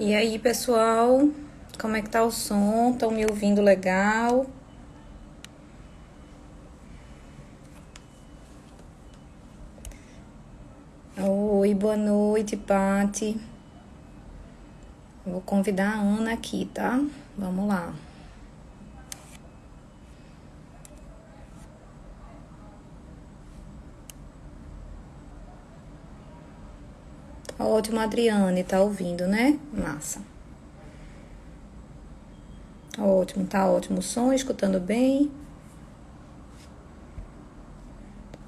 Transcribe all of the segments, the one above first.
E aí, pessoal, como é que tá o som? Estão me ouvindo legal? Oi, boa noite, Pati. Vou convidar a Ana aqui, tá? Vamos lá. Ótimo, Adriane, tá ouvindo, né? Massa. Ótimo, tá ótimo o som, escutando bem.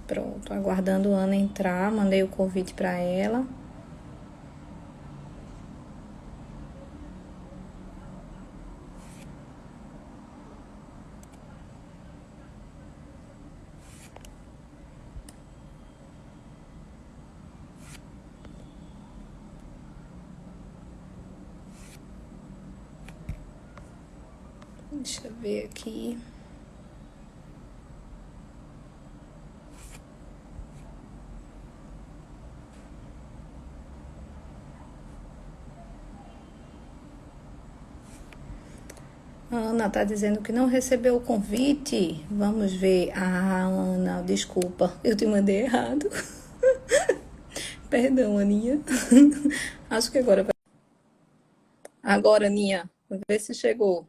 Pronto, aguardando a Ana entrar, mandei o convite para ela. Deixa eu ver aqui. A Ana tá dizendo que não recebeu o convite. Vamos ver. Ah, Ana, desculpa, eu te mandei errado. Perdão, Aninha. Acho que agora vai. Agora, Aninha, vê se chegou.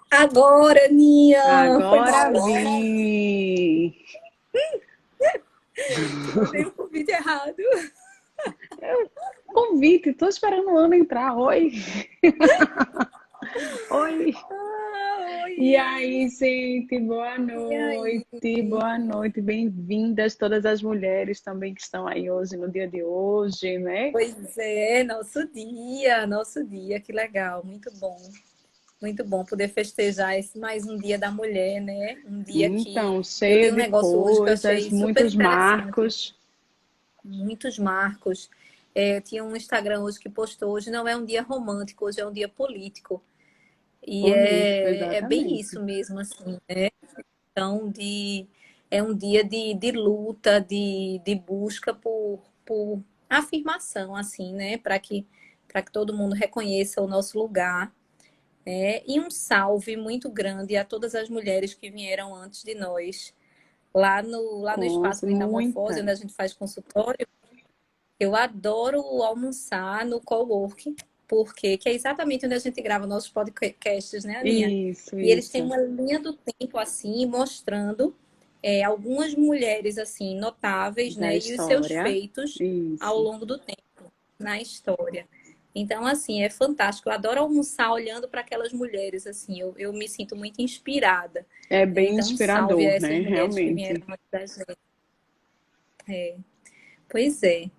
Agora, Aninha! Foi Agora mal. vi. Te mandei o convite errado. Convite, tô esperando o Ana entrar. Oi. Oi. Ah, E oi! aí, gente, boa E aí? noite. Boa noite. Bem-vindas todas as mulheres também que estão aí hoje, no dia de hoje, né? Pois é, nosso dia, que legal, muito bom poder festejar esse mais um Dia da Mulher, né? Um dia que Então, eu li cheio um de negócio hoje que eu coisas, achei super muitos interessante. marcos. Muitos marcos. Tinha um Instagram hoje que postou, hoje não é um dia romântico, hoje é um dia político. E Político, é bem exatamente. isso mesmo, assim. Então, é um dia de luta, de busca por afirmação, assim, né? Para que todo mundo reconheça o nosso lugar. Né? E um salve muito grande a todas as mulheres que vieram antes de nós. Lá no Com Espaço Metamorfose, onde a muitas. gente faz consultório, eu adoro almoçar no coworking, porque que é exatamente onde a gente grava nossos podcasts, né, Aninha? Isso, E eles têm isso. uma linha do tempo assim, mostrando algumas mulheres assim notáveis, Da né, e os seus história. feitos ao Isso. longo do tempo na história. Então, assim, é fantástico. Eu adoro almoçar olhando para aquelas mulheres, assim, eu me sinto muito inspirada. É Né? bem Então, um salve a inspirador, essas né? mulheres que Realmente. vieram antes da gente. Pois é.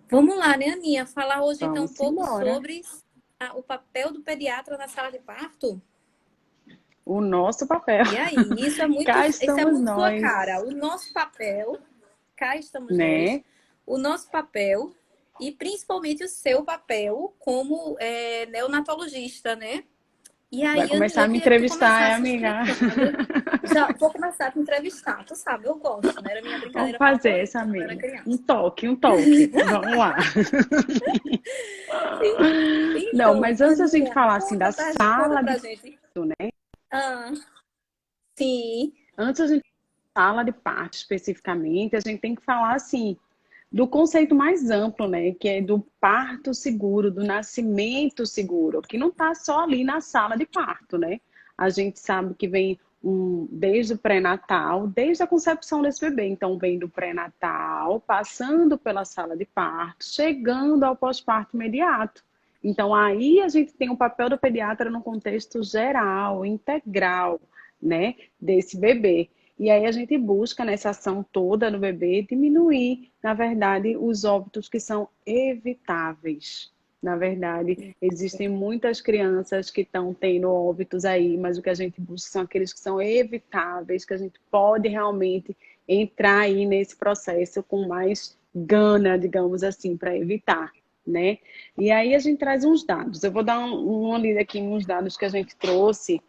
Vamos lá, né, Aninha? Falar hoje então um Vamos pouco embora. sobre o papel do pediatra na sala de parto. O nosso papel. E aí, Cá isso é estamos muito sua cara. nós, O nosso papel, cá estamos nós, né? o nosso papel e principalmente o seu papel como neonatologista, né? E Vai aí, começar Aninha, a eu me queria que tu entrevistar, é, começasse amiga? explicando. Já vou começar a te entrevistar, tu sabe, eu gosto, né? Era a minha Vamos brincadeira fazer essa, favorita quando eu era amiga. Um criança. toque, um toque. Vamos lá. Não, Então, mas antes da gente Aninha, falar assim da conta sala de pra parto, gente. né? Ah, sim. Antes da gente falar de parto especificamente, a gente tem que falar assim do conceito mais amplo, né? Que é do parto seguro, do nascimento seguro, que não está só ali na sala de parto, né? A gente sabe que vem desde o pré-natal, desde a concepção desse bebê. Então, vem do pré-natal, passando pela sala de parto, chegando ao pós-parto imediato. Então, aí a gente tem o papel do pediatra no contexto geral, integral, né, desse bebê. E aí a gente busca nessa ação toda no bebê diminuir, na verdade, os óbitos que são evitáveis. Na verdade, existem muitas crianças que estão tendo óbitos aí, mas o que a gente busca são aqueles que são evitáveis, que a gente pode realmente entrar aí nesse processo com mais gana, digamos assim, para evitar, né? E aí a gente traz uns dados. Eu vou dar uma lida aqui nos dados que a gente trouxe.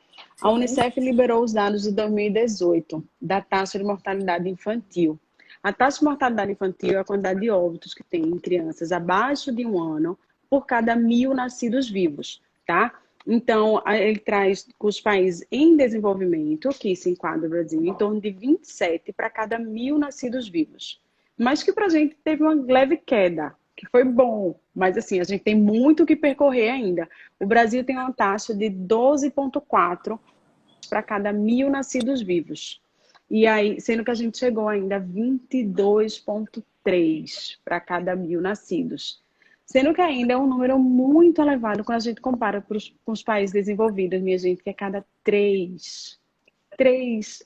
A Sim. Unicef liberou os dados de 2018 da taxa de mortalidade infantil. A taxa de mortalidade infantil é a quantidade de óbitos que tem em crianças abaixo de 1 ano por cada 1.000 nascidos vivos, tá? Então, ele traz os países em desenvolvimento, que se enquadra o Brasil, em torno de 27 para cada 1.000 nascidos vivos. Mas que para a gente teve uma leve queda, que foi bom, mas assim, a gente tem muito o que percorrer ainda. O Brasil tem uma taxa de 12,4 para cada 1.000 nascidos vivos. E aí, sendo que a gente chegou ainda a 22,3 para cada 1.000 nascidos. Sendo que ainda é um número muito elevado quando a gente compara com os países desenvolvidos, minha gente, que é cada três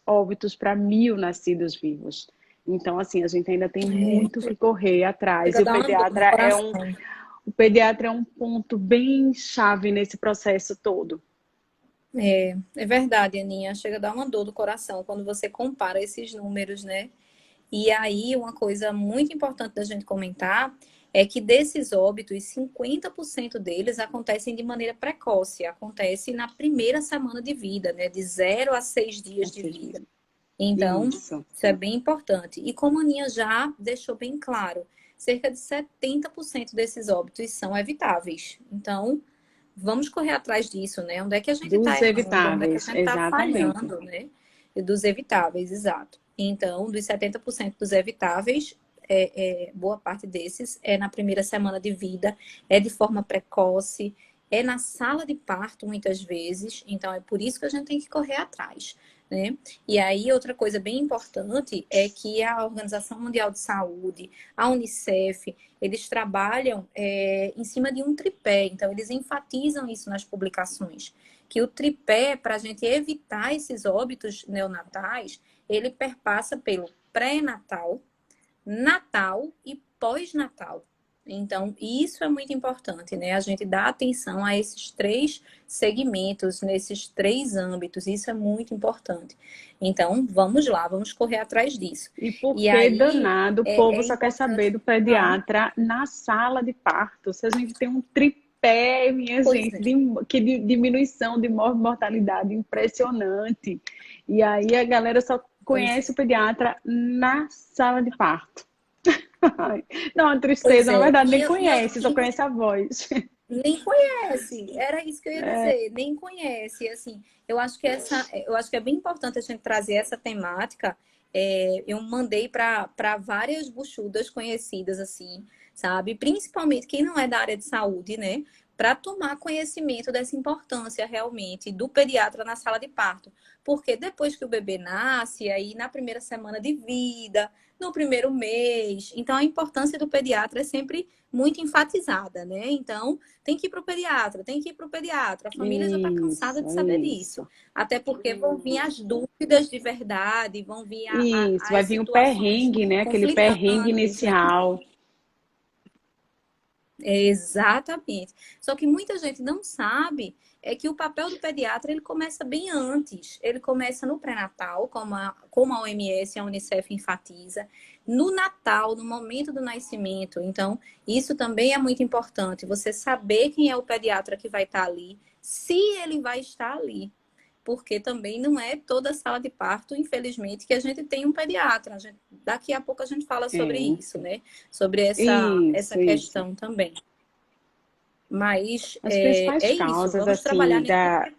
óbitos para 1.000 nascidos vivos. Então, assim, a gente ainda tem muito que correr atrás. Chega a E dar uma dor no coração. o pediatra é um ponto bem chave nesse processo todo. É verdade, Aninha. Chega a dar uma dor do coração quando você compara esses números, né? E aí, uma coisa muito importante da gente comentar é que desses óbitos, 50% deles acontecem de maneira precoce, acontece na primeira semana de vida, né? De 0 a 6 dias de vida. Então, Isso. isso é bem importante. E como a Aninha já deixou bem claro, cerca de 70% desses óbitos são evitáveis. Então, vamos correr atrás disso, né? Onde é que a gente está Dos errando? Onde é que a evitáveis, gente está exatamente. falhando, né? E dos evitáveis, exato. Então, dos 70% dos evitáveis, boa parte desses é na primeira semana de vida, é de forma precoce, é na sala de parto, muitas vezes. Então, é por isso que a gente tem que correr atrás, né? E aí, outra coisa bem importante é que a Organização Mundial de Saúde, a Unicef, eles trabalham em cima de um tripé. Então, eles enfatizam isso nas publicações, que o tripé, para a gente evitar esses óbitos neonatais, ele perpassa pelo pré-natal, natal e pós-natal. Então, isso é muito importante, né? A gente dá atenção a esses 3 segmentos, nesses 3 âmbitos, isso é muito importante. Então, vamos lá, vamos correr atrás disso. E por E que aí, danado o é povo só quer saber importante. do pediatra na sala de parto? Se a gente tem um tripé, minha Pois gente, é, de diminuição de mortalidade impressionante. E aí a galera só pois conhece é. o pediatra na sala de parto. Não, uma Pois tristeza, na é. verdade, nem conhece, só conhece a voz. Nem conhece, era isso que eu ia dizer, nem conhece. Assim, eu acho que é bem importante a gente trazer essa temática. Eu mandei para várias buchudas conhecidas, assim, sabe? Principalmente quem não é da área de saúde, né? Para tomar conhecimento dessa importância realmente do pediatra na sala de parto. Porque depois que o bebê nasce, aí na primeira semana de vida, no primeiro mês, então a importância do pediatra é sempre muito enfatizada, né? Então, tem que ir para o pediatra, tem que ir para o pediatra. A família já está cansada Isso, de saber disso. isso. Até porque vão vir as dúvidas de verdade, vão vir Isso, vai as vir o situações perrengue, né? Aquele perrengue conflitantes, né? inicial. Exatamente. Só que muita gente não sabe que o papel do pediatra ele começa bem antes. Ele começa no pré-natal, como a OMS e a Unicef enfatiza, no Natal, no momento do nascimento. Então, isso também é muito importante. Você saber quem é o pediatra que vai estar ali, se ele vai estar ali. Porque também não é toda sala de parto, infelizmente, que a gente tem um pediatra. Daqui a pouco a gente fala sobre É. isso, né? Sobre essa Isso. questão também. Mas As principais é isso, causas, vamos trabalhar assim, nesse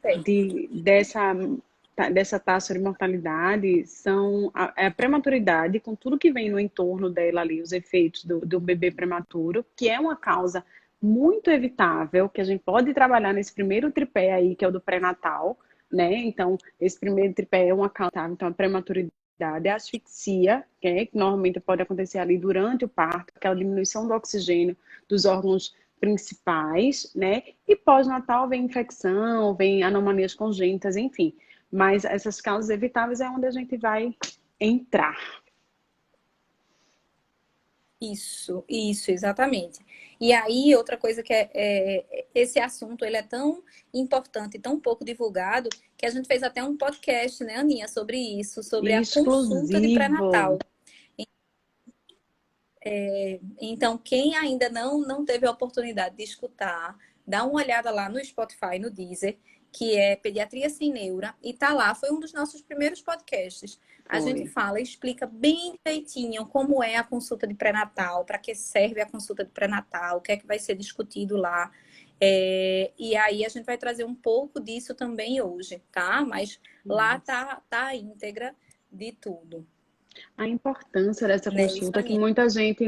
tripé. dessa taxa de mortalidade são a prematuridade, com tudo que vem no entorno dela ali, os efeitos do bebê prematuro, que é uma causa muito evitável, que a gente pode trabalhar nesse primeiro tripé aí, que é o do pré-natal, né? Então, esse primeiro tripé é uma causa, então a prematuridade, a asfixia, que normalmente pode acontecer ali durante o parto, aquela diminuição do oxigênio dos órgãos principais, né? E pós-natal vem infecção, vem anomalias congênitas, enfim. Mas essas causas evitáveis é onde a gente vai entrar. Isso, exatamente. E aí, outra coisa que esse assunto ele é tão importante, tão pouco divulgado, que a gente fez até um podcast, né, Aninha, sobre isso, sobre a consulta de Exclusivo. pré-natal. Então, quem ainda não teve a oportunidade de escutar, dá uma olhada lá no Spotify, no Deezer, que é Pediatria Sem Neura, e tá lá, foi um dos nossos primeiros podcasts. A gente fala e explica bem direitinho como é a consulta de pré-natal, para que serve a consulta de pré-natal, o que é que vai ser discutido lá. E aí a gente vai trazer um pouco disso também hoje, tá? Mas lá tá a íntegra de tudo. A importância dessa Né? Isso consulta, que aí. muita gente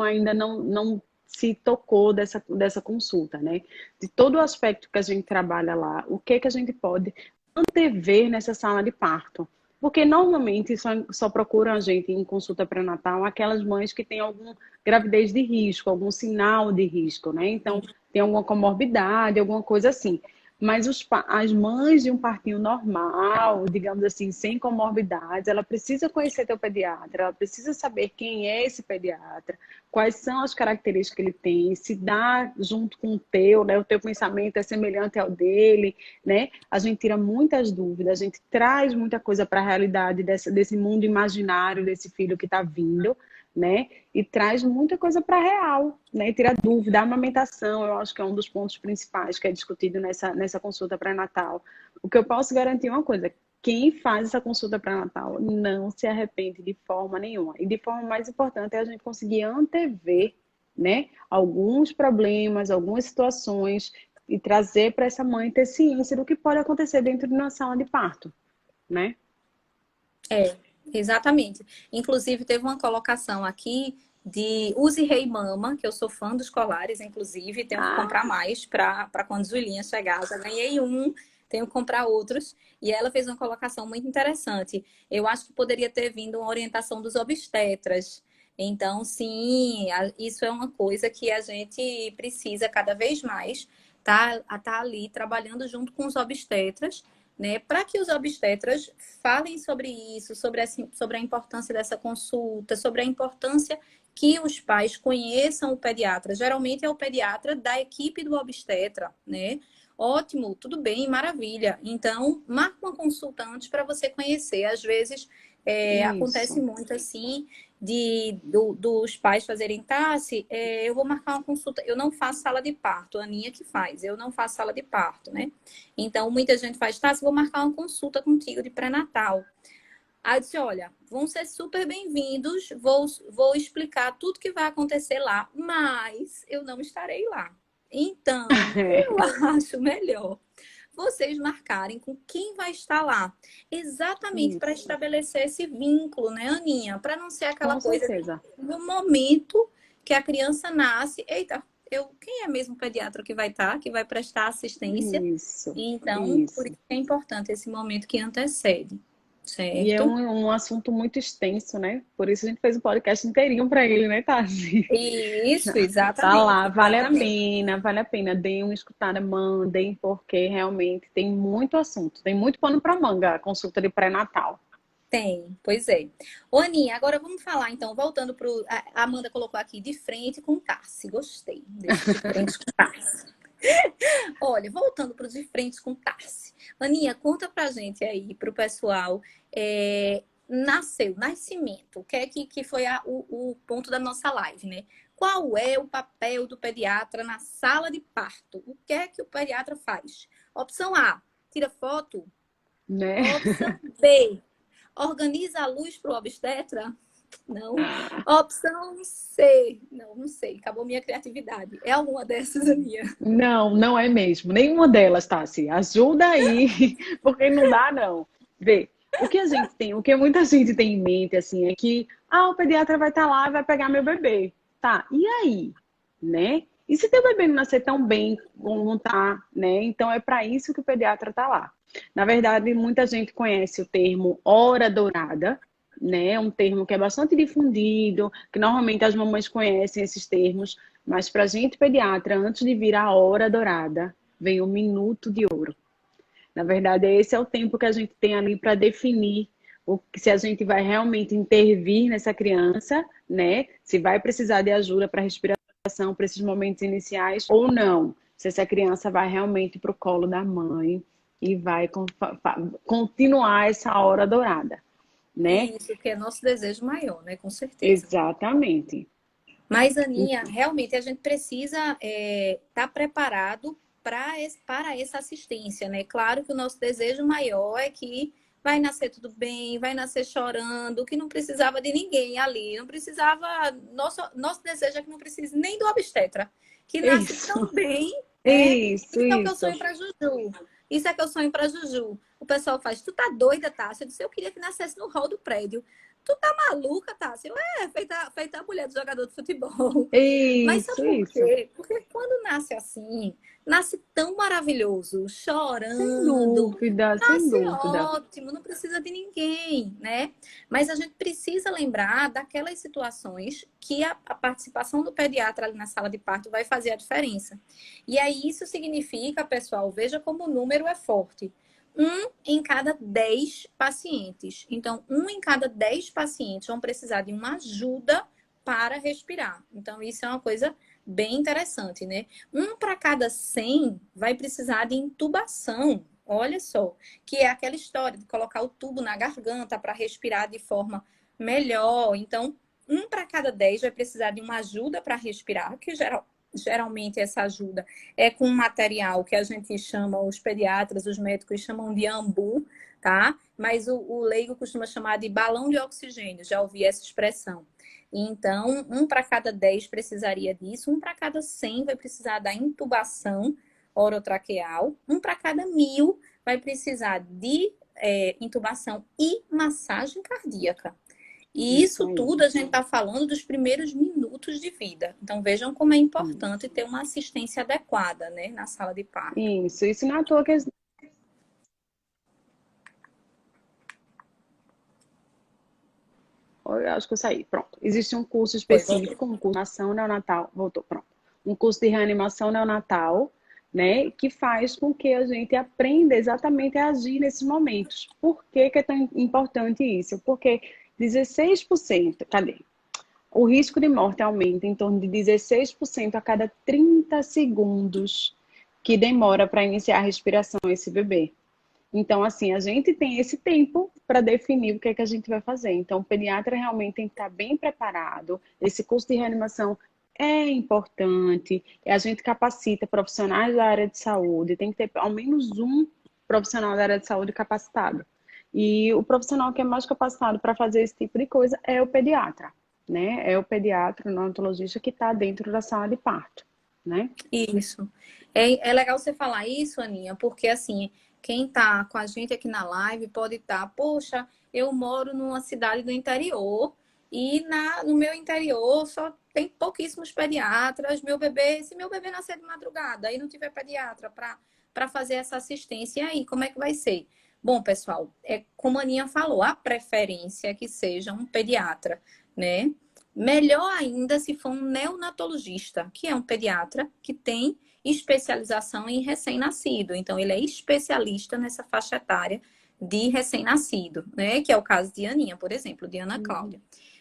ainda não se tocou dessa consulta, né? De todo o aspecto que a gente trabalha lá, o que a gente pode antever nessa sala de parto. Porque normalmente só procuram a gente em consulta pré-natal aquelas mães que têm alguma gravidez de risco, algum sinal de risco, né? Então, tem alguma comorbidade, alguma coisa assim. Mas as mães de um partinho normal, digamos assim, sem comorbidades, ela precisa conhecer teu pediatra, ela precisa saber quem é esse pediatra, quais são as características que ele tem, se dá junto com o teu, né? O teu pensamento é semelhante ao dele, né? A gente tira muitas dúvidas, a gente traz muita coisa para a realidade desse mundo imaginário desse filho que está vindo, né? E traz muita coisa para a real, né? E tira dúvida, a amamentação, eu acho que é um dos pontos principais que é discutido nessa consulta pré-natal. O que eu posso garantir é uma coisa, quem faz essa consulta pré-natal não se arrepende de forma nenhuma. E de forma mais importante é a gente conseguir antever, né, alguns problemas, algumas situações e trazer para essa mãe ter ciência do que pode acontecer dentro de uma sala de parto, né? Exatamente. Inclusive, teve uma colocação aqui de Use Rei Mama, que eu sou fã dos colares, inclusive, tenho que comprar mais para quando Julinha chegar. Já ganhei um, tenho que comprar outros. E ela fez uma colocação muito interessante. Eu acho que poderia ter vindo uma orientação dos obstetras. Então, sim, isso é uma coisa que a gente precisa cada vez mais tá ali trabalhando junto com os obstetras, né, para que os obstetras falem sobre isso, sobre a importância dessa consulta, sobre a importância que os pais conheçam o pediatra. Geralmente é o pediatra da equipe do obstetra, né? Ótimo, tudo bem, maravilha. Então, marca uma consulta antes para você conhecer. Às vezes, acontece Isso. muito assim, dos pais fazerem, Tassi, eu vou marcar uma consulta. Eu não faço sala de parto, a Aninha que faz. Eu não faço sala de parto, né? Então, muita gente faz, Tassi, vou marcar uma consulta contigo de pré-natal. Aí eu disse, olha, vão ser super bem-vindos, vou explicar tudo que vai acontecer lá, mas eu não estarei lá. Então, eu acho melhor vocês marcarem com quem vai estar lá. Exatamente para Isso. estabelecer esse vínculo, né, Aninha? Para não ser aquela Com coisa certeza. no momento que a criança nasce, eita, quem é mesmo o pediatra que vai estar, que vai prestar assistência? Isso. Então, por Isso. isso é importante esse momento que antecede, E é certo? um assunto muito extenso, né? Por isso a gente fez um podcast inteirinho para ele, né, Tassi? Isso, Tá exatamente, lá, vale a exatamente. pena, vale a pena. Deem uma escutada, mandem, porque realmente tem muito assunto, tem muito pano para manga a consulta de pré-natal. Tem, pois é. Ô, Aninha, agora vamos falar, então, voltando para a Amanda colocou aqui, de frente com Tarsi. Gostei desse de frente com Tarsi. Olha, voltando para os de frente com Tarsi. Aninha, conta pra gente aí, pro pessoal, nascimento, o que é que foi o ponto da nossa live, né? Qual é o papel do pediatra na sala de parto? O que é que o pediatra faz? Opção A, tira foto. Né? Opção B, organiza a luz para o obstetra? Não. Opção C. Não sei. Acabou minha criatividade. É alguma dessas, Aninha? Não, não é mesmo. Nenhuma delas, Tassi. Ajuda aí, porque não dá, não. Vê, o que a gente tem, o que muita gente tem em mente, assim, é que, o pediatra vai estar lá e vai pegar meu bebê. Tá, e aí? Né? E se teu bebê não nascer tão bem como tá, né? Então é para isso que o pediatra tá lá. Na verdade, muita gente conhece o termo hora dourada, né? É um termo que é bastante difundido, que normalmente as mamães conhecem esses termos, mas para a gente pediatra, antes de vir a hora dourada, vem o minuto de ouro. Na verdade, esse é o tempo que a gente tem ali para definir se a gente vai realmente intervir nessa criança, né? Se vai precisar de ajuda para respiração, para esses momentos iniciais ou não. Se essa criança vai realmente para o colo da mãe e vai continuar essa hora dourada, né? Isso, que é nosso desejo maior, né? Com certeza. Exatamente. Mas, Aninha, realmente a gente precisa estar preparado para essa assistência, né? Claro que o nosso desejo maior é que vai nascer tudo bem, vai nascer chorando, que não precisava de ninguém ali, não precisava. Nosso desejo é que não precise nem do obstetra, que nasce Isso, tão bem, né? isso, Isso é o que eu isso. sonho para Juju. Isso é que eu sonho para Juju. O pessoal faz, tu tá doida, Tássia? Eu disse, eu queria que nascesse no hall do prédio. Tu tá maluca, Tássia? Feita a mulher do jogador de futebol. Mas sabe Isso, por isso. quê? Porque quando nasce assim, nasce tão maravilhoso, Sem chorando, dúvida, sem nasce dúvida. ótimo, não precisa de ninguém, né? Mas a gente precisa lembrar daquelas situações que a participação do pediatra ali na sala de parto vai fazer a diferença. E aí isso significa, pessoal, veja como o número é forte. 1 em cada 10 pacientes. Então, 1 em cada 10 pacientes vão precisar de uma ajuda para respirar. Então, isso é uma coisa bem interessante, né? 1 para cada 100 vai precisar de intubação. Olha só, que é aquela história de colocar o tubo na garganta para respirar de forma melhor. Então, 1 para cada 10 vai precisar de uma ajuda para respirar, que geralmente essa ajuda é com um material que a gente chama, os pediatras, os médicos chamam de ambu, tá? Mas o leigo costuma chamar de balão de oxigênio, já ouvi essa expressão. Então, 1 para cada 10 precisaria disso, 1 para cada 100 vai precisar da intubação orotraqueal, 1 para cada 1000 vai precisar de intubação e massagem cardíaca. E Isso isso aí. tudo a gente está falando dos primeiros minutos de vida. Então vejam como é importante ter uma assistência adequada, né, na sala de parto. Isso não é à toa que eu acho que eu saí. Pronto. Existe um curso Foi, voltou. específico, um curso de reanimação neonatal. Voltou, pronto. Um curso de reanimação neonatal, né? Que faz com que a gente aprenda exatamente a agir nesses momentos. Por que que é tão importante isso? Porque 16%, cadê? O risco de morte aumenta em torno de 16% a cada 30 segundos que demora para iniciar a respiração esse bebê. Então, assim, a gente tem esse tempo para definir o que é que a gente vai fazer. Então, o pediatra realmente tem que estar bem preparado. Esse curso de reanimação é importante. A gente capacita profissionais da área de saúde. Tem que ter ao menos um profissional da área de saúde capacitado. E o profissional que é mais capacitado para fazer esse tipo de coisa é o pediatra, né? É o pediatra, o neonatologista que está dentro da sala de parto, né? Isso. É legal você falar isso, Aninha, porque assim, quem tá com a gente aqui na live pode estar, poxa, eu moro numa cidade do interior e no meu interior só tem pouquíssimos pediatras. Se meu bebê nascer de madrugada e não tiver pediatra para fazer essa assistência, e aí, como é que vai ser? Bom, pessoal, como a Aninha falou, a preferência é que seja um pediatra, né? Melhor ainda se for um neonatologista, que é um pediatra que tem especialização em recém-nascido. Então, ele é especialista nessa faixa etária de recém-nascido, né? Que é o caso de Aninha, por exemplo, de Ana Cláudia.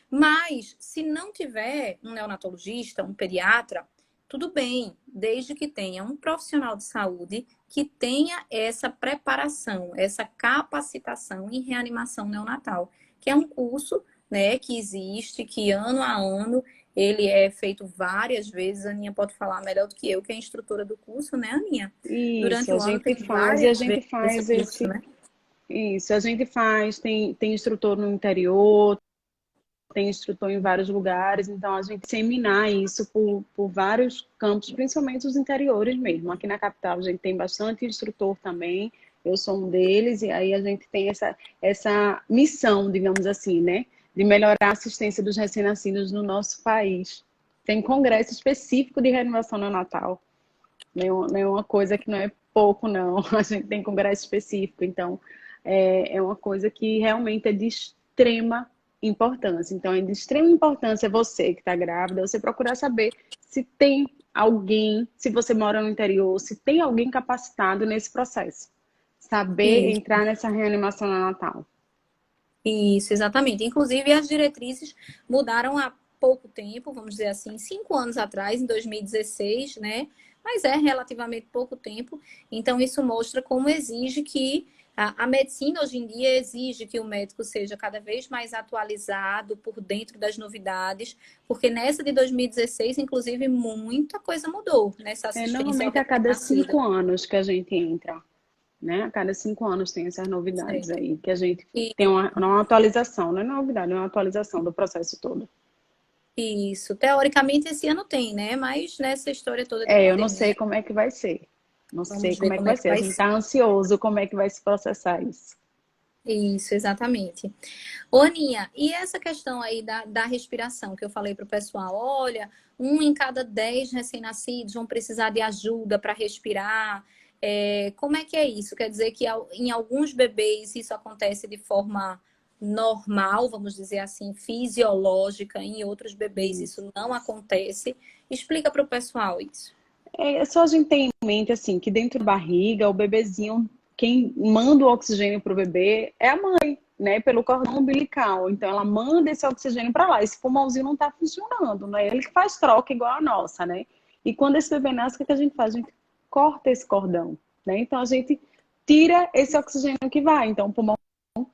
Mas, se não tiver um neonatologista, um pediatra, tudo bem, desde que tenha um profissional de saúde que tenha essa preparação, essa capacitação em reanimação neonatal, que é um curso, né, que existe, que ano a ano ele é feito várias vezes. A Aninha pode falar melhor do que eu, que é instrutora do curso, né, Aninha? Isso, Durante a o ano gente tem faz e a várias gente vezes esse faz curso, esse. né? Isso, a gente faz, tem instrutor no interior, tem instrutor em vários lugares, então a gente seminar isso por vários campos, principalmente os interiores mesmo. Aqui na capital a gente tem bastante instrutor também, eu sou um deles, e aí a gente tem essa missão, digamos assim, né? De melhorar a assistência dos recém-nascidos no nosso país. Tem congresso específico de reanimação neonatal, não é uma coisa que não é pouco, não. A gente tem congresso específico, então é uma coisa que realmente é de extrema importância. Então, é de extrema importância você que está grávida, você procurar saber se tem alguém, se você mora no interior, se tem alguém capacitado nesse processo. Saber Isso. entrar nessa reanimação neonatal. Isso, exatamente. Inclusive, as diretrizes mudaram há pouco tempo, vamos dizer assim, 5 anos atrás, em 2016, né? Mas é relativamente pouco tempo. Então, isso mostra como exige que A medicina hoje em dia exige que o médico seja cada vez mais atualizado por dentro das novidades, porque nessa de 2016, inclusive, muita coisa mudou nessa assistência ao Normalmente a cada recém-nascido. 5 anos que a gente entra, né? A cada 5 anos tem essas novidades Certo. aí, que a gente E tem uma atualização, não é novidade, é uma atualização do processo todo. isso, teoricamente esse ano tem, né? Mas nessa história toda de Eu não sei pandemia, como é que vai ser. Não sei vamos ver como é que como é vai que ser. A vai gente ser. está ansioso como é que vai se processar isso. Isso, exatamente. Ô, Aninha, e essa questão aí da respiração que eu falei para o pessoal? Olha, 1 em cada 10 recém-nascidos vão precisar de ajuda para respirar. Como é que é isso? Quer dizer que em alguns bebês isso acontece de forma normal, vamos dizer assim, fisiológica, em outros bebês Isso. isso não acontece. Explica para o pessoal isso. É só a gente ter em mente assim que dentro da barriga, o bebezinho, quem manda o oxigênio para o bebê é a mãe, né? Pelo cordão umbilical. Então ela manda esse oxigênio para lá. Esse pulmãozinho não está funcionando, não é ele que faz troca igual a nossa, né? E quando esse bebê nasce, o que a gente faz? A gente corta esse cordão, né? Então a gente tira esse oxigênio que vai. Então o pulmão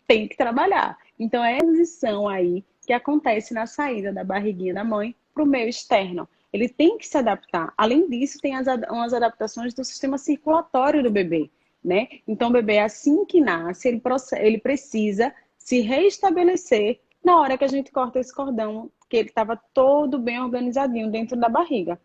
tem que trabalhar. Então é a transição aí que acontece na saída da barriguinha da mãe para o meio externo. Ele tem que se adaptar. Além disso, tem umas adaptações do sistema circulatório do bebê, né? Então, o bebê, assim que nasce, ele precisa se restabelecer na hora que a gente corta esse cordão, que ele estava todo bem organizadinho dentro da barriga,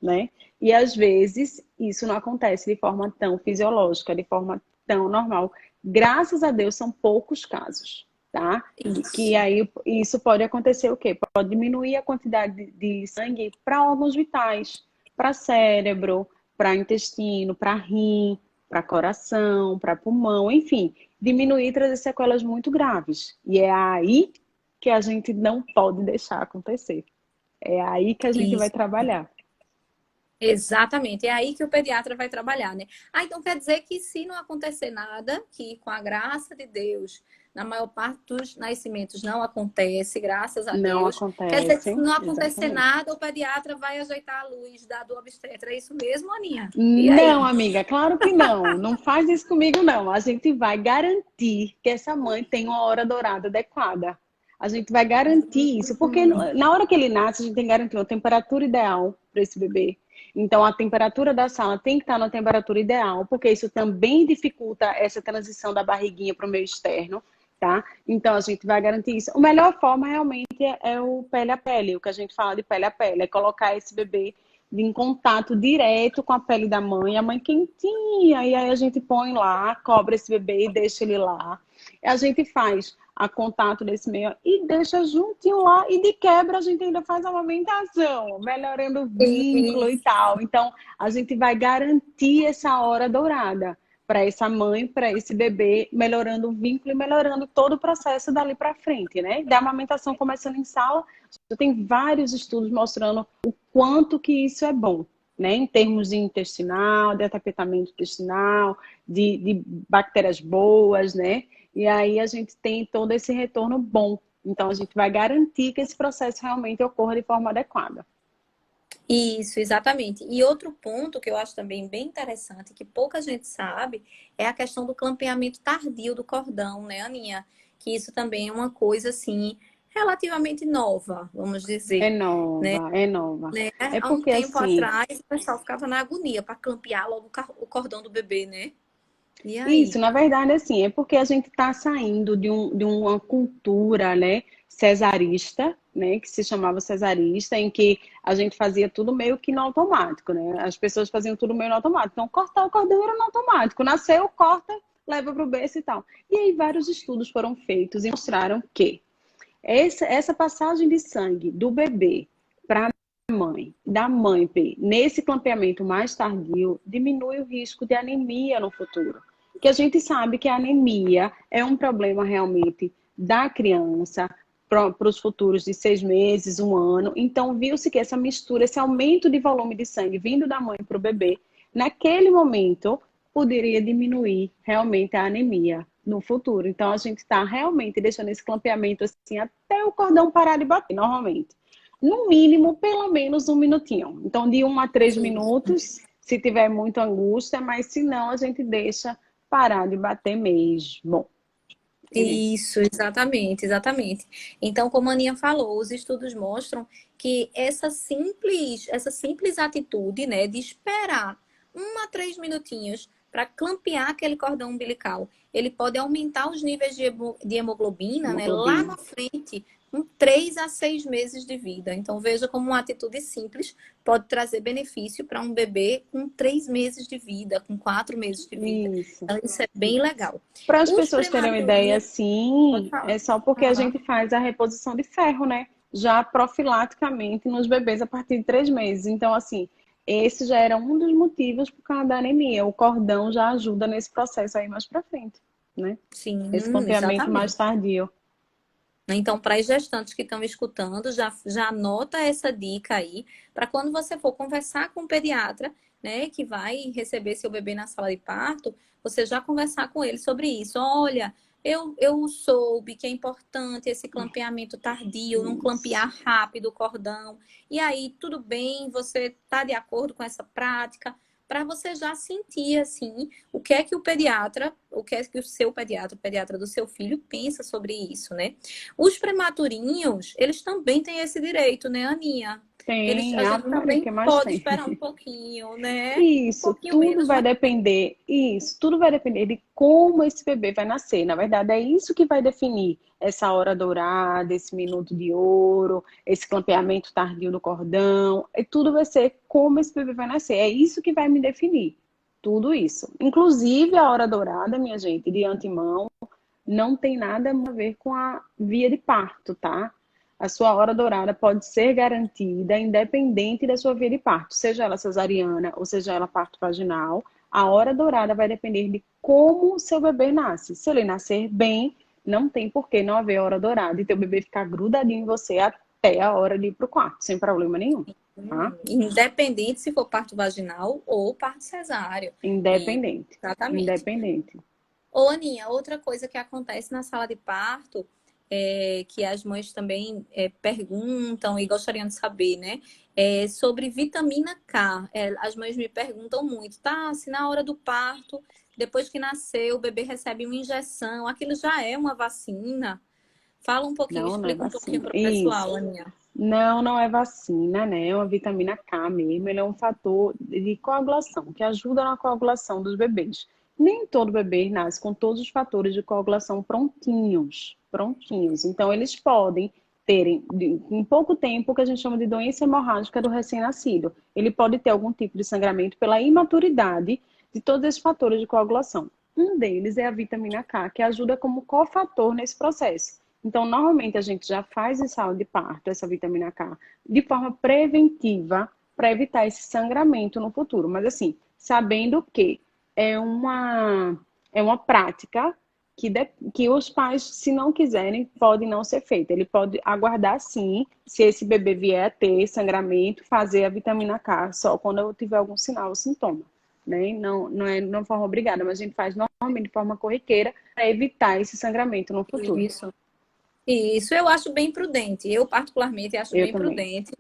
né? E às vezes isso não acontece de forma tão fisiológica, de forma tão normal. Graças a Deus são poucos casos, tá? Que Isso. aí isso pode acontecer o quê? Pode diminuir a quantidade de sangue para órgãos vitais, para cérebro, para intestino, para rim, para coração, para pulmão, enfim, diminuir e trazer sequelas muito graves. E é aí que a gente não pode deixar acontecer. É aí que a gente vai Isso. trabalhar. Exatamente, é aí que o pediatra vai trabalhar, né? Então quer dizer que se não acontecer nada, que com a graça de Deus, na maior parte dos nascimentos não acontece, graças a Não Deus. Quer dizer que se acontece, não acontecer exatamente. nada, o pediatra vai ajeitar a luz do obstetra. É isso mesmo, Aninha? E Não, aí? amiga, claro que não. Não faz isso comigo, não. A gente vai garantir que essa mãe tenha uma hora dourada adequada. A gente vai garantir isso, porque na hora que ele nasce, a gente tem que garantir uma temperatura ideal para esse bebê. Então, a temperatura da sala tem que estar na temperatura ideal, porque isso também dificulta essa transição da barriguinha para o meio externo, tá? Então, a gente vai garantir isso. A melhor forma realmente é o pele a pele, o que a gente fala de pele a pele, é colocar esse bebê em contato direto com a pele da mãe, a mãe quentinha, e aí a gente põe lá, cobre esse bebê e deixa ele lá. E a gente faz a contato desse meio e deixa juntinho lá, e de quebra a gente ainda faz a amamentação, melhorando o vínculo e tal. Então, a gente vai garantir essa hora dourada para essa mãe, para esse bebê, melhorando o vínculo e melhorando todo o processo dali para frente, né? Da amamentação começando em sala, tem vários estudos mostrando o quanto que isso é bom, né? Em termos de intestinal, de atapetamento intestinal, de bactérias boas, né? E aí a gente tem todo esse retorno bom. Então a gente vai garantir que esse processo realmente ocorra de forma adequada. Isso, exatamente. E outro ponto que eu acho também bem interessante, que pouca gente sabe, é a questão do clampeamento tardio do cordão, né, Aninha? Que isso também é uma coisa, assim, relativamente nova, vamos É dizer, né? nova, é nova. É Há um porque tempo assim, atrás, o pessoal ficava na agonia para clampear logo o cordão do bebê, né? E isso, aí? na verdade, assim, é porque a gente está saindo de uma cultura, né, cesarista, né, que se chamava cesarista, em que a gente fazia tudo meio que no automático, né? As pessoas faziam tudo meio no automático. Então, cortar o cordão era no automático. Nasceu, corta, leva para o berço e tal. E aí, vários estudos foram feitos e mostraram que essa passagem de sangue do bebê para a mãe, da mãe nesse clampeamento mais tardio, diminui o risco de anemia no futuro. Que a gente sabe que a anemia é um problema realmente da criança para os futuros de 6 meses, 1 ano. Então, viu-se que essa mistura, esse aumento de volume de sangue vindo da mãe para o bebê, naquele momento, poderia diminuir realmente a anemia no futuro. Então, a gente está realmente deixando esse clampeamento assim até o cordão parar de bater, normalmente. No mínimo, pelo menos 1 minutinho. Então, de 1 a 3 minutos, se tiver muita angústia, mas se não, a gente deixa parar de bater mesmo. Isso, exatamente, exatamente. Então, como a Aninha falou, os estudos mostram que essa simples atitude, né, de esperar 1 a 3 minutinhos para clampear aquele cordão umbilical, ele pode aumentar os níveis de hemoglobina, né, lá Hemoglobina. na frente, com 3 a 6 meses de vida. Então, veja como uma atitude simples pode trazer benefício para um bebê com 3 meses de vida, com 4 meses de vida. Isso. Então, isso é bem legal. Para as Os pessoas terem uma ideia, prematurinhos, pode assim, falar. é só porque a Aham. gente faz a reposição de ferro, né? Já profilaticamente nos bebês a partir de 3 meses. Então, assim, esse já era um dos motivos por causa da anemia. O cordão já ajuda nesse processo aí mais para frente, né? Sim, Esse clampeamento mais exatamente. tardio. Então, para as gestantes que estão escutando, já anota essa dica aí, para quando você for conversar com o pediatra, né, que vai receber seu bebê na sala de parto, você já conversar com ele sobre isso. Olha, eu soube que é importante esse clampeamento tardio, não Isso. clampear rápido o cordão. E aí, tudo bem, você está de acordo com essa prática? Para você já sentir, assim, o que é que o pediatra, o que é que o seu pediatra, o pediatra do seu filho, pensa sobre isso, né? Os prematurinhos, eles também têm esse direito, né, Aninha? Tem, A gente Ave Maria, o também que mais pode tem? esperar um pouquinho, né? Um Isso, pouquinho tudo menos, vai mas depender, isso, tudo vai depender de como esse bebê vai nascer. Na verdade, é isso que vai definir essa hora dourada, esse minuto de ouro, esse clampeamento tardio do cordão. E tudo vai ser como esse bebê vai nascer. É isso que vai me definir. Tudo isso. Inclusive a hora dourada, minha gente, de antemão, não tem nada a ver com a via de parto, tá? A sua hora dourada pode ser garantida independente da sua via de parto, seja ela cesariana ou seja ela parto vaginal. A hora dourada vai depender de como o seu bebê nasce. Se ele nascer bem, não tem por que não haver hora dourada e teu bebê ficar grudadinho em você até a hora de ir pro quarto, sem problema nenhum, tá? independente se for parto vaginal ou parto cesáreo. E, Independente. exatamente. Independente. Ô, Aninha, outra coisa que acontece na sala de parto, que as mães também perguntam e gostariam de saber, né? É sobre vitamina K. As mães me perguntam muito, tá? Se na hora do parto, depois que nasceu, o bebê recebe uma injeção, aquilo já é uma vacina? Fala um pouquinho, Não, não é explica um pouquinho vacina. para o pessoal, Isso. Aninha. Não, não é vacina, né? É uma vitamina K mesmo. Ele é um fator de coagulação, que ajuda na coagulação dos bebês. Nem todo bebê nasce com todos os fatores de coagulação prontinhos, prontinhos. Então, eles podem terem, em pouco tempo, o que a gente chama de doença hemorrágica do recém-nascido. Ele pode ter algum tipo de sangramento pela imaturidade de todos esses fatores de coagulação. Um deles é a vitamina K, que ajuda como cofator nesse processo. Então, normalmente a gente já faz em sala de parto essa vitamina K de forma preventiva para evitar esse sangramento no futuro. Mas assim, sabendo que é uma, é uma prática que os pais, se não quiserem, pode não ser feita. Ele pode aguardar sim, se esse bebê vier a ter sangramento, fazer a vitamina K só quando eu tiver algum sinal ou sintoma. Né? Não, não é de uma forma obrigada, mas a gente faz normalmente de forma corriqueira para evitar esse sangramento no futuro. Isso. Isso eu acho bem prudente. Eu, particularmente, acho Eu bem também. prudente.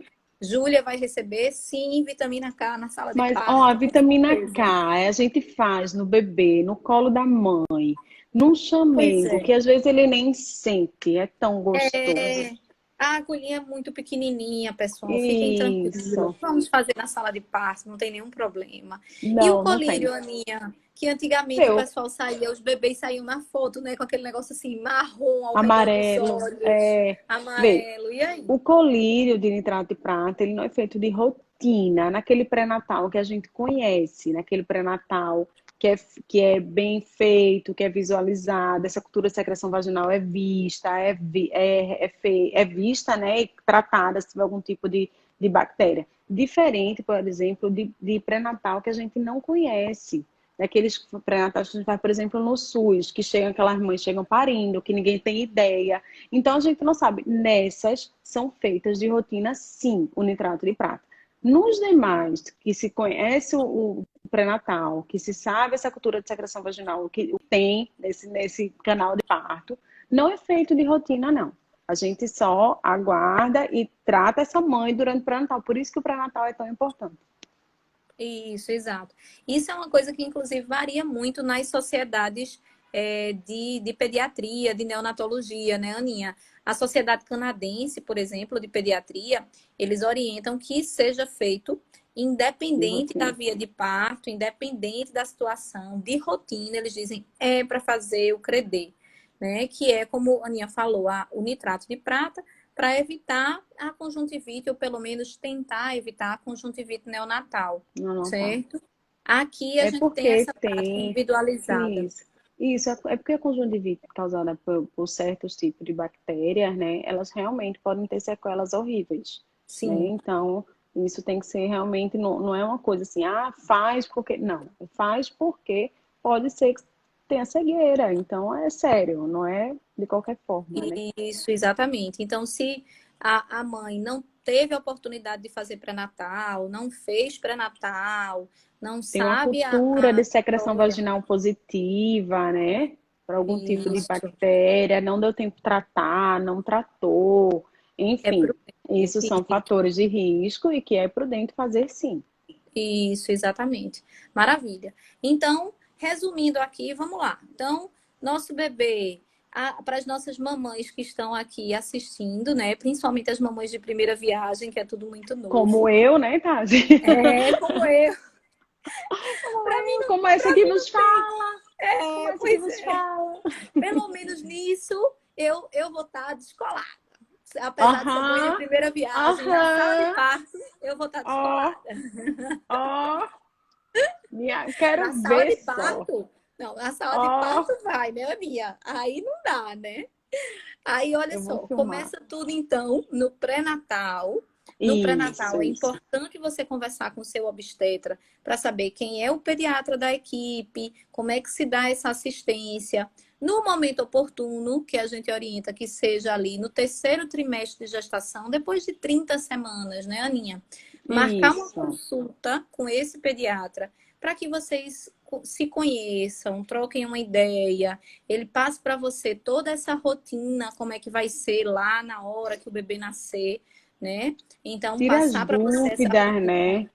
Júlia vai receber, sim, vitamina K na sala de Mas, ó, a parto, com vitamina certeza. K, a gente faz no bebê, no colo da mãe, num Pois chamego, é. que às vezes ele nem sente, é tão gostoso. É, a agulhinha é muito pequenininha, pessoal. Fiquem tranquilos. Isso. Vamos fazer na sala de parto, não tem nenhum problema. E o Não, não tem. colírio, Aninha? Que antigamente o Eu, pessoal saía, os bebês saíam na foto, né? Com aquele negócio assim, marrom ao redor dos amarelo, olhos, vê, amarelo. E aí? o colírio de nitrato de prata, ele não é feito de rotina, naquele pré-natal que a gente conhece, naquele pré-natal que é bem feito, que é visualizado, essa cultura de secreção vaginal é vista, é vista, né, e tratada se tiver algum tipo de bactéria. Diferente, por exemplo, de pré-natal que a gente não conhece. Daqueles pré-natais que a gente faz, por exemplo, no SUS, que chegam, aquelas mães chegam parindo, que ninguém tem ideia. Então a gente não sabe. Nessas são feitas de rotina, sim, o nitrato de prata. Nos demais, que se conhece o pré-natal, que se sabe essa cultura de secreção vaginal, que tem nesse canal de parto, não é feito de rotina, não. A gente só aguarda e trata essa mãe durante o pré-natal. Por isso que o pré-natal é tão importante. Isso, exato. Isso é uma coisa que, inclusive, varia muito nas sociedades de pediatria, de neonatologia, né, Aninha? A Sociedade Canadense, por exemplo, de pediatria, eles orientam que seja feito De independente da rotina. via de parto, independente da situação, de rotina, eles dizem é para fazer o CREDE, né? Que é, como a Aninha falou, o nitrato de prata, para evitar a conjuntivite, ou pelo menos tentar evitar a conjuntivite neonatal, Não, não tá. certo? Aqui a É gente tem porque essa prática tem individualizada. isso. Isso é porque a conjuntivite causada por certos tipos de bactérias, né? Elas realmente podem ter sequelas horríveis, né? Sim, Então, isso tem que ser realmente, não é uma coisa assim, faz porque. Não, faz porque pode ser que tenha cegueira. Então, é sério, não é de qualquer forma, né? isso, exatamente. Então, se a mãe não teve a oportunidade de fazer pré-natal, não fez pré-natal, não Tem uma sabe cultura a de secreção história, vaginal positiva, né? Para algum tipo de isso, bactéria, não deu tempo de tratar, não tratou, é enfim, isso são prudente. fatores de risco e que é prudente fazer sim. Isso, exatamente. Maravilha. Então, resumindo aqui, vamos lá. Então, nosso bebê, para as nossas mamães que estão aqui assistindo, né? Principalmente as mamães de primeira viagem, que é tudo muito Como novo. eu, né, Tati? É, como eu. Como Para mim, eu, não, como essa para que mim nos não tem. fala, como É, essa que pois nos é. fala. Pelo menos nisso, eu vou estar descolada. Apesar de ser mãe de Aham, primeira viagem, na sala de aham, parto, eu vou estar ó, descolada. ó, Na quero sala ver de só, parto, não, na sala de ó, parto vai, né, Mia? Aí não dá, né? Aí, olha eu vou só, filmar. começa tudo então no pré-natal. No Isso, pré-natal é isso. importante você conversar com o seu obstetra para saber quem é o pediatra da equipe, como é que se dá essa assistência. No momento oportuno, que a gente orienta que seja ali no terceiro trimestre de gestação, depois de 30 semanas, né, Aninha? Marcar uma Isso. consulta com esse pediatra para que vocês se conheçam, troquem uma ideia, ele passa para você toda essa rotina, como é que vai ser lá na hora que o bebê nascer, né? Então, Tira as passar para você essa dúvidas, rotina, né?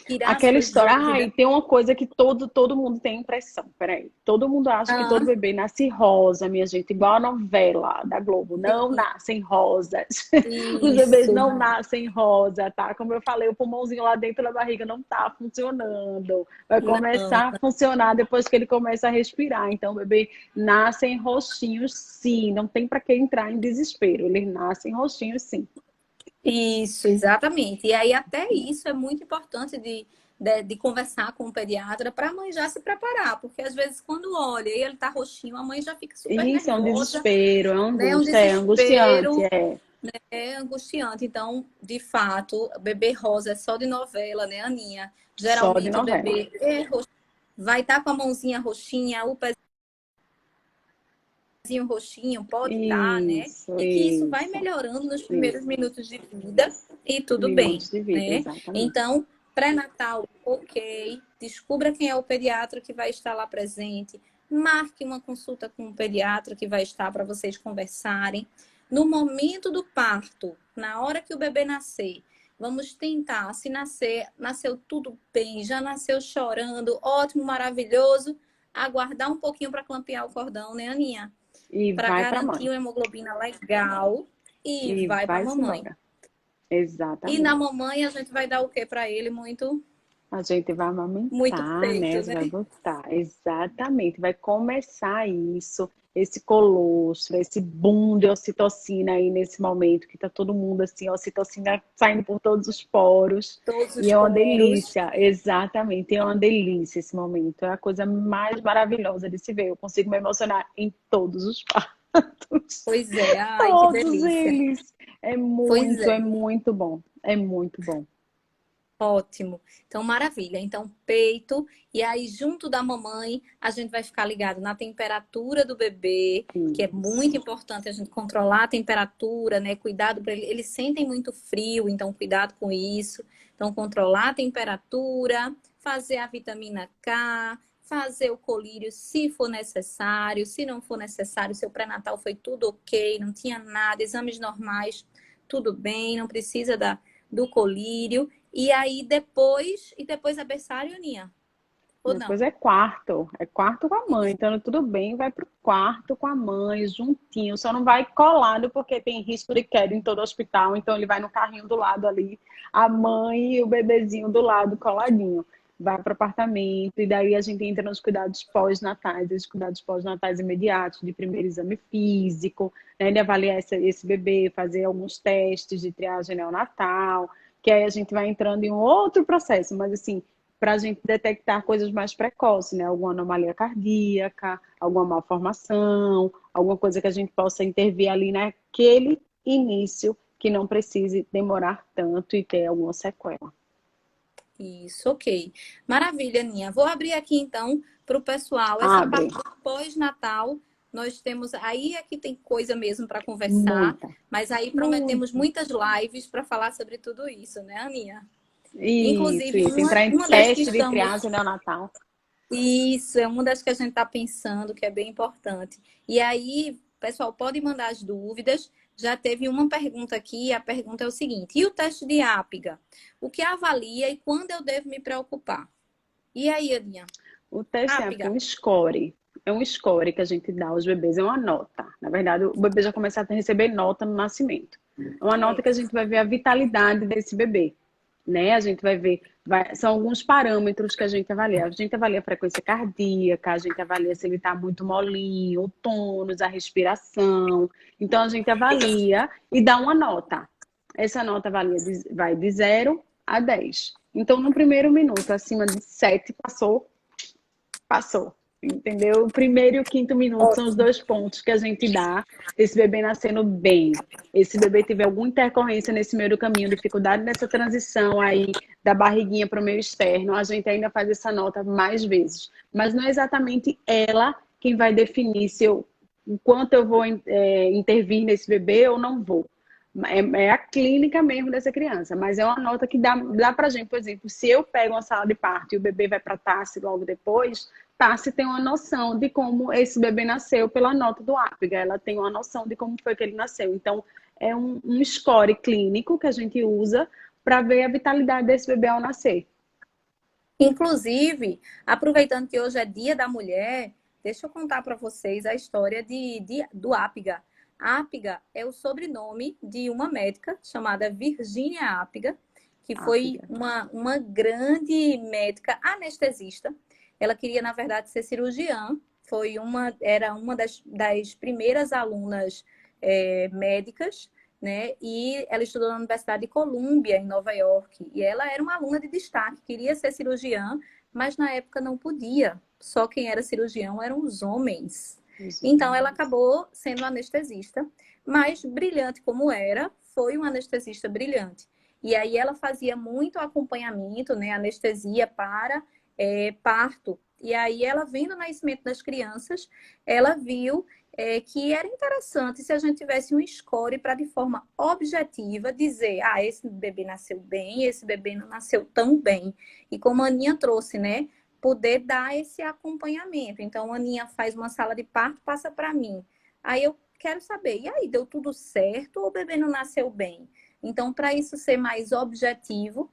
tirar Aquela suas história. Ah, dúvidas. e tem uma coisa que todo mundo tem impressão. Peraí. Todo mundo acha que todo Ah, bebê nasce rosa, minha gente, igual a novela da Globo. Não sim, nascem rosas. Os bebês isso, não nascem rosa, tá? Como eu falei, o pulmãozinho lá dentro da barriga não tá funcionando. Vai não. começar a funcionar depois que ele começa a respirar. Então, o bebê nasce em roxinhos, sim. Não tem para que entrar em desespero. Eles nascem em roxinhos, sim. Isso, exatamente. E aí, até isso é muito importante de conversar com o pediatra para a mãe já se preparar, porque às vezes, quando olha e ele tá roxinho, a mãe já fica super Isso é um nervosa, desespero, é uma né? Um angústia, é angustiante, desespero. é. É angustiante. Então, de fato, bebê rosa é só de novela, né, Aninha? Só de Geralmente o novela. bebê vai estar com a mãozinha roxinha, o pezinho roxinho, pode estar, né? Isso, E que isso vai isso, melhorando nos primeiros isso. minutos de vida e tudo bem, Minutos de vida, né? exatamente. Então, pré-natal, ok. Descubra quem é o pediatra que vai estar lá presente. Marque uma consulta com o pediatra que vai estar para vocês conversarem. No momento do parto, na hora que o bebê nascer, vamos tentar, se nasceu tudo bem, já nasceu chorando, ótimo, maravilhoso, aguardar um pouquinho para clampear o cordão, né, Aninha? E Para vai para a garantir mãe. uma hemoglobina legal e E vai para a vai-se mamãe. embora. E na Exatamente. mamãe a gente vai dar o que para ele? A gente vai Muito amamentar, né? peito, Você né? vai botar. Exatamente. Vai começar isso, esse colostro, esse boom de ocitocina aí nesse momento, que tá todo mundo assim, ocitocina saindo por todos os poros. Todos E os é uma poros. delícia, exatamente. É uma delícia esse momento. É a coisa mais maravilhosa de se ver. Eu consigo me emocionar em todos os partos. Pois é, ai, que Todos delícia. eles. Pois É é. muito bom. É muito bom. Ótimo. Então, maravilha. Então, peito. E aí, junto da mamãe, a gente vai ficar ligado na temperatura do bebê, que é muito Isso. importante a gente controlar a temperatura, né? Cuidado para ele. Eles sentem muito frio, então cuidado com isso. Então, controlar a temperatura, fazer a vitamina K, fazer o colírio se for necessário. Se não for necessário, seu pré-natal foi tudo ok, não tinha nada, exames normais, tudo bem, não precisa do colírio. E aí depois é berçário, Aninha? Ou Depois não? é quarto com a mãe. Então, tudo bem, vai pro quarto com a mãe, juntinho. Só não vai colado, porque tem risco de queda em todo hospital. Então, ele vai no carrinho do lado ali, a mãe e o bebezinho do lado, coladinho. Vai para o apartamento, e daí a gente entra nos cuidados pós-natais, esses cuidados pós-natais imediatos, de primeiro exame físico, né, de avaliar esse bebê, fazer alguns testes de triagem neonatal, que aí a gente vai entrando em um outro processo, mas assim, para a gente detectar coisas mais precoces, né? Alguma anomalia cardíaca, alguma malformação, alguma coisa que a gente possa intervir ali naquele início que não precise demorar tanto e ter alguma sequela. Isso, ok. Maravilha, Aninha. Vou abrir aqui então para o pessoal essa Abre. parte do pós-natal. Nós temos aí aqui tem coisa mesmo para conversar, Muita, mas aí prometemos muita. muitas lives para falar sobre tudo isso, né, Aninha? Isso, Inclusive, isso. Entrar em uma das que teste de estamos. triagem neonatal. Isso, é uma das que a gente está pensando, que é bem importante. E aí, pessoal, pode mandar as dúvidas. Já teve uma pergunta aqui, a pergunta é o seguinte: e o teste de Apga? O que avalia e quando eu devo me preocupar? E aí, Aninha? O teste é Apga. um score. É um score que a gente dá aos bebês, é uma nota. Na verdade, o bebê já começa a receber nota no nascimento. É uma nota É. que a gente vai ver a vitalidade desse bebê, né? A gente vai ver, são alguns parâmetros que a gente avalia. A gente avalia a frequência cardíaca, a gente avalia se ele está muito molinho, o tônus, a respiração. Então, a gente avalia e dá uma nota. Essa nota vai de 0 a 10. Então, no primeiro minuto, acima de 7, passou. Entendeu? O primeiro e o quinto minuto são os Ótimo. 2 pontos que a gente dá desse bebê nascendo bem. Esse bebê tiver alguma intercorrência nesse meio do caminho, dificuldade nessa transição aí da barriguinha para o meio externo, a gente ainda faz essa nota mais vezes. Mas não é exatamente ela quem vai definir se eu, o quanto eu vou intervir nesse bebê ou não vou. É a clínica mesmo dessa criança, mas é uma nota que dá pra gente, por exemplo, se eu pego uma sala de parto e o bebê vai para TASSE logo depois, TASSE tem uma noção de como esse bebê nasceu pela nota do Apga, ela tem uma noção de como foi que ele nasceu. Então, é um score clínico que a gente usa para ver a vitalidade desse bebê ao nascer. Inclusive, aproveitando que hoje é Dia da Mulher, deixa eu contar para vocês a história do Apga. Apga é o sobrenome de uma médica chamada Virginia Apga, que foi Apga. uma grande médica anestesista. Ela queria, na verdade, ser cirurgiã. Era uma das primeiras alunas médicas, né? E ela estudou na Universidade de Columbia, em Nova York. E ela era uma aluna de destaque, queria ser cirurgiã, mas na época não podia. Só quem era cirurgião eram os homens. Então ela acabou sendo anestesista, mas brilhante como era, foi uma anestesista brilhante. E aí ela fazia muito acompanhamento, né, anestesia para parto. E aí ela vendo o nascimento das crianças, ela viu que era interessante se a gente tivesse um score para, de forma objetiva, dizer: ah, esse bebê nasceu bem, esse bebê não nasceu tão bem. E como a Aninha trouxe, né? Poder dar esse acompanhamento. Então, a Aninha faz uma sala de parto, passa para mim. Aí eu quero saber: e aí, deu tudo certo ou o bebê não nasceu bem? Então, para isso ser mais objetivo,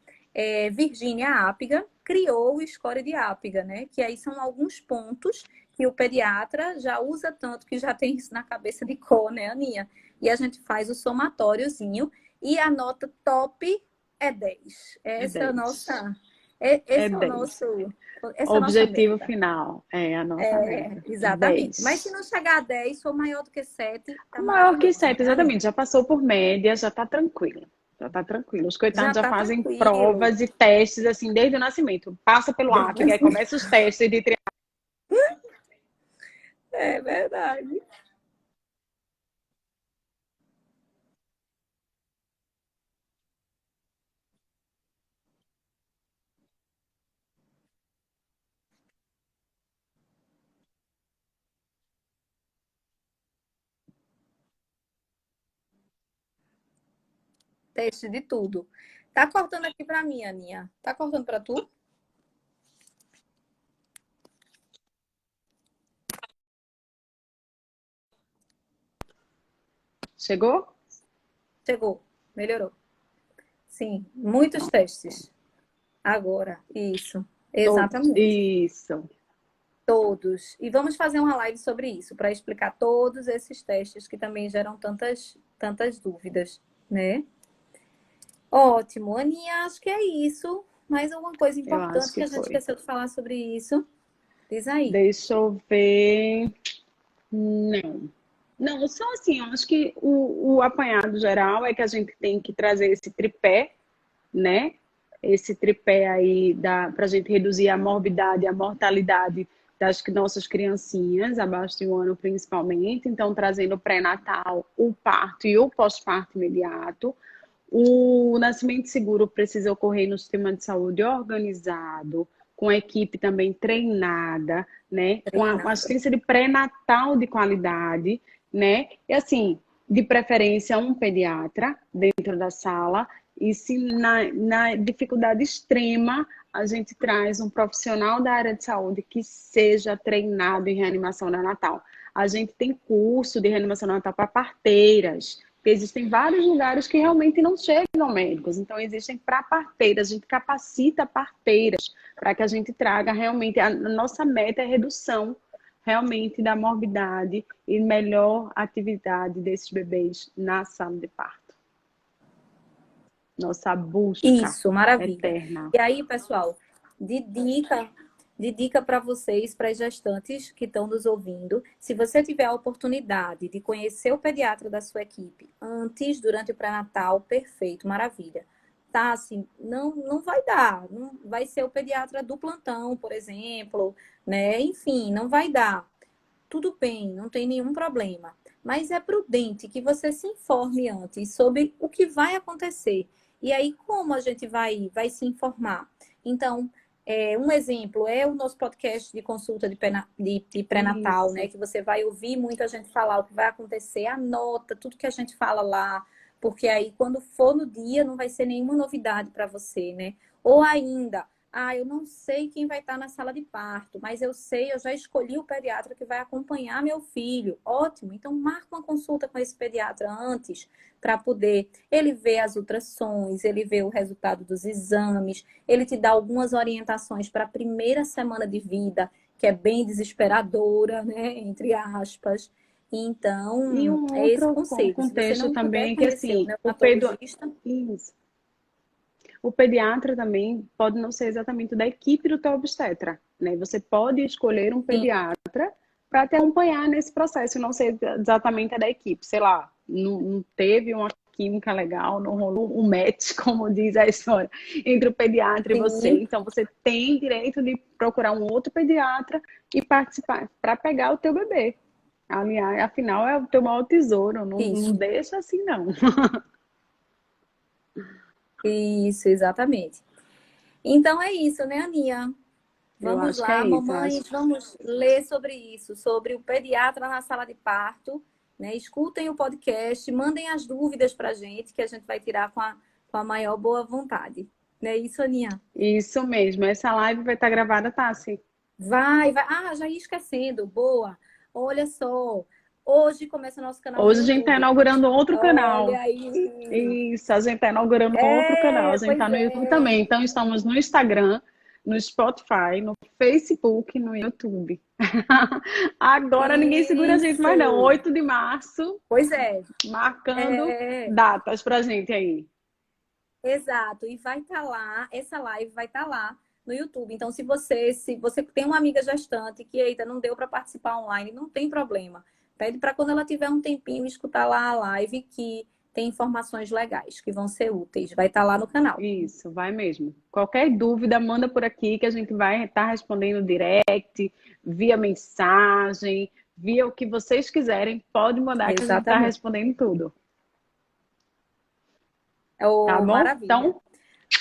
Virginia Apga criou o score de Apga, né? Que aí são alguns pontos que o pediatra já usa tanto que já tem isso na cabeça de cor, né, Aninha? E a gente faz o somatóriozinho e a nota top é 10. É Essa é a 10. nossa, É esse é o 10. nosso, essa é a nossa Objetivo meta. final. É a nossa meta. Exatamente. Mas se 10. não chegar a 10, for maior do que 7, tá Maior que maravilhoso, 7, né, Aninha? exatamente. Já passou por média, já tá tranquilo. Já tá tranquilo. Os Já coitados já tá fazem tranquilo. provas e testes assim desde o nascimento. Passa pelo APGA, aí começa os testes de É verdade. Teste de tudo. Tá cortando aqui pra mim, Aninha. Tá cortando pra tu? Chegou? Chegou. Melhorou. sim, muitos testes. Agora, isso, exatamente. Isso. Todos. E vamos fazer uma live sobre isso, para explicar todos esses testes que também geram tantas dúvidas, né? Ótimo. Aninha, acho que é isso. Mais alguma coisa Eu acho importante que que a gente foi. esqueceu de falar sobre isso? Diz aí. Deixa eu ver. Não. Não, só assim, eu acho que o apanhado geral é que a gente tem que trazer esse tripé, né? Esse tripé aí para a gente reduzir a morbidade e a mortalidade das nossas criancinhas, abaixo de um ano principalmente. Então, trazendo o pré-natal, o parto e o pós-parto imediato. O nascimento seguro precisa ocorrer no sistema de saúde organizado, com a equipe também treinada, né? Com a Treinada. assistência de pré-natal de qualidade, né? E assim, de preferência um pediatra dentro da sala. E se na dificuldade extrema, a gente traz um profissional da área de saúde que seja treinado em reanimação neonatal. A gente tem curso de reanimação neonatal para parteiras, porque existem vários lugares que realmente não chegam médicos. Então, existem para parteiras, a gente capacita parteiras para que a gente traga realmente. A nossa meta é redução realmente da morbidade e melhor atividade desses bebês na sala de parto. Nossa busca Isso, maravilha. eterna. E aí, pessoal, de dica para vocês, para as gestantes que estão nos ouvindo, se você tiver a oportunidade de conhecer o pediatra da sua equipe antes, durante o pré-natal, perfeito, maravilha. Tá, assim, não vai dar, não vai ser o pediatra do plantão, por exemplo, né? Enfim, não vai dar. Tudo bem, não tem nenhum problema. Mas é prudente que você se informe antes sobre o que vai acontecer. E aí, como a gente vai se informar? Então, um exemplo é o nosso podcast de consulta de pré-natal, né? Isso. Que você vai ouvir muita gente falar o que vai acontecer, anota tudo que a gente fala lá, porque aí, quando for no dia, não vai ser nenhuma novidade para você, né? Ou ainda, eu não sei quem vai estar na sala de parto, mas eu sei, eu já escolhi o pediatra que vai acompanhar meu filho. Ótimo, então marca uma consulta com esse pediatra antes, para poder ele ver as ultrassons, ele ver o resultado dos exames, ele te dá algumas orientações para a primeira semana de vida, que é bem desesperadora, né? Entre aspas. E Então, um é esse outro conselho. Se você contexto não puder também é que, conhecer o assim, neonatologista, Isso. O pediatra também pode não ser exatamente da equipe do teu obstetra, né? Você pode escolher um sim, pediatra para te acompanhar nesse processo, não ser exatamente da equipe. Sei lá, não teve uma química legal, não rolou um match, como diz a história, entre o pediatra e você. sim, Então, você tem direito de procurar um outro pediatra e participar para pegar o teu bebê. Aliás, afinal, é o teu maior tesouro. Não isso. deixa assim, não. Isso, exatamente. Então é isso, né, Aninha? Eu Vamos acho que é lá, isso. Eu acho mamães, vamos ler sobre isso, sobre o pediatra na sala de parto, né? Escutem o podcast, mandem as dúvidas para a gente, que a gente vai tirar com a maior boa vontade. Não é isso, Aninha? Isso mesmo. Essa live vai estar gravada, Tassi. Vai. Já ia esquecendo. Boa. Olha só. Hoje começa nosso canal no Hoje a gente está YouTube. inaugurando outro canal. Olha aí. Isso, a gente está inaugurando outro canal. A gente Pois está no YouTube é. também. Então, estamos no Instagram, no Spotify, no Facebook, no YouTube. Agora ninguém segura a gente mais não. Isso. 8 de março, Pois é. marcando É. datas pra gente aí. Exato, e vai estar lá, essa live vai estar lá no YouTube. Então, se você tem uma amiga gestante que eita, não deu para participar online, não tem problema. Pede para quando ela tiver um tempinho escutar lá a live que tem informações legais que vão ser úteis. Vai estar lá no canal. Isso, vai mesmo. Qualquer dúvida, manda por aqui que a gente vai estar respondendo direct, via mensagem, via o que vocês quiserem. Pode mandar que a gente está Exatamente. respondendo tudo. Tá Oh, bom? maravilha. Então,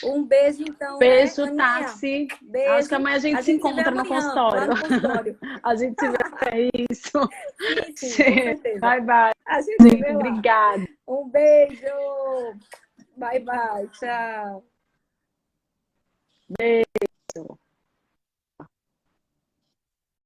Um beijo então, né, beijo, Aninha? Tassi. Acho que Beijo. amanhã a gente A se gente se vê encontra no amanhã lá consultório. no consultório. A gente se vê isso. Sim, com certeza. Bye, bye, A gente se vê gente. lá. Obrigada. Um beijo. Bye, bye. Tchau. Beijo.